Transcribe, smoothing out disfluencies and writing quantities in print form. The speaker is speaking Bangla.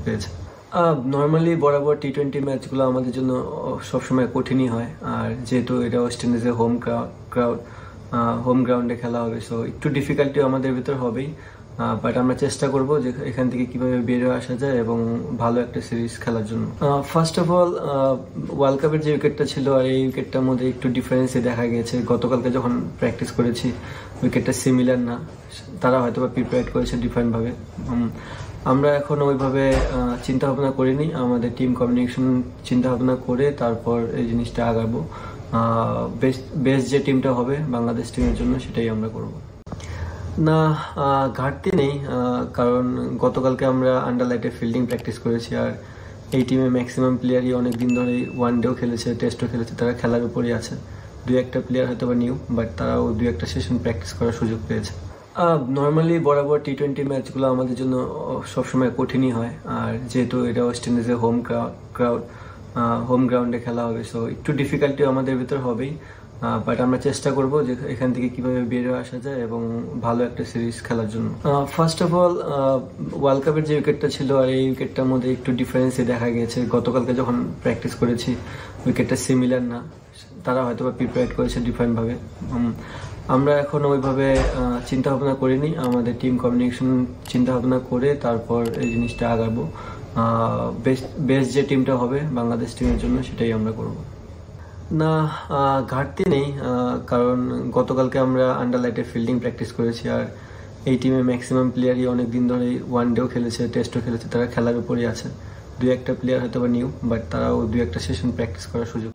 পেয়েছে। নর্মালি বরাবর টি-20 ম্যাচগুলো আমাদের জন্য সবসময় কঠিনই হয়, আর যেহেতু এটা ওয়েস্ট ইন্ডিজের হোম গ্রাউন্ডে খেলা হবে, সো একটু ডিফিকাল্টি আমাদের ভিতর হবেই, বাট আমরা চেষ্টা করব যে এখান থেকে কিভাবে বের হয়ে আসা যায় এবং ভালো একটা সিরিজ খেলার জন্য। ফার্স্ট অফ অল, ওয়ার্ল্ড কাপের যে উইকেটটা ছিল আর এই উইকেটটার মধ্যে একটু ডিফারেন্সই দেখা গেছে। গতকালকে যখন প্র্যাকটিস করেছি উইকেটটা সিমিলার না, তারা হয়তো বা প্রিপেয়ার করেছে ডিফারেন্টভাবে। আমরা এখন ওইভাবে চিন্তা ভাবনা করিনি, আমাদের টিম কমিউনিকেশন চিন্তা ভাবনা করে তারপর এই জিনিসটা আগাবো। বেস্ট যে টিমটা হবে বাংলাদেশ টিমের জন্য সেটাই আমরা করব। না, ঘাটতি নেই, কারণ গতকালকে আমরা আন্ডার লাইটে ফিল্ডিং প্র্যাকটিস করেছি, আর এই টিমে ম্যাক্সিমাম প্লেয়ারই অনেক দিন ধরে ওয়ান ডেও খেলেছে, টেস্টও খেলেছে, তারা খেলার উপরই আছে। দুই একটা প্লেয়ার হয়তো বা নিউ, বাট তারাও দুই একটা সেশন প্র্যাকটিস করার সুযোগ পেয়েছে। নর্মালি বরাবর টি-20 ম্যাচগুলো আমাদের জন্য সবসময় কঠিনই হয়, আর যেহেতু এটা ওয়েস্ট ইন্ডিজের হোম গ্রাউন্ডে খেলা হবে, সো একটু ডিফিকাল্টি আমাদের ভিতর হবেই, বাট আমরা চেষ্টা করব যে এখান থেকে কিভাবে বের হয়ে আসা যায় এবং ভালো একটা সিরিজ খেলার জন্য। ফার্স্ট অফ অল, ওয়ার্ল্ড কাপের যে উইকেটটা ছিল আর এই উইকেটটার মধ্যে একটু ডিফারেন্সই দেখা গেছে। গতকালকে যখন প্র্যাকটিস করেছি উইকেটটা সিমিলার না, তারা হয়তো বা প্রিপেয়ার করেছে ডিফারেন্টভাবে। আমরা এখন ওইভাবে চিন্তা ভাবনা করিনি, আমাদের টিম কমিউনিকেশন চিন্তা ভাবনা করে তারপর এই জিনিসটা আগাবো। বেস্ট যে টিমটা হবে বাংলাদেশ টিমের জন্য সেটাই আমরা করব। না, ঘাটতি নেই, কারণ গতকালকে আমরা আন্ডার লাইটে ফিল্ডিং প্র্যাকটিস করেছি, আর এই টিমে ম্যাক্সিমাম প্লেয়ারই অনেক দিন ধরে ওয়ান ডেও খেলেছে, টেস্টও খেলেছে, তারা খেলার উপরই আছে। দুই একটা প্লেয়ার হয়তো বা নিউ, বাট তারাও দুই একটা সেশন প্র্যাকটিস করার সুযোগ।